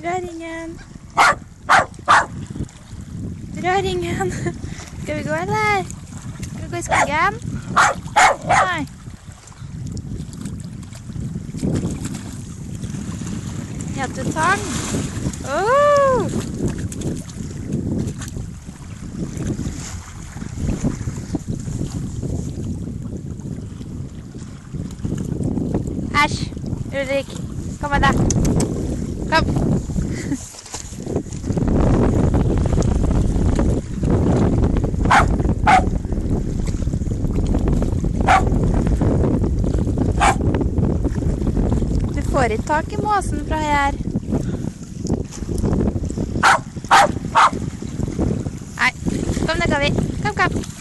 Røringen. Røringen. Skal vi gå, eller? Skal vi gå i skogen? Nei. Gjetetang. Æsj, Ullrikk. Kom med deg. Kom. Du får ikke tak i måsen fra her. Nei, kom, det kan vi. Kom, kom.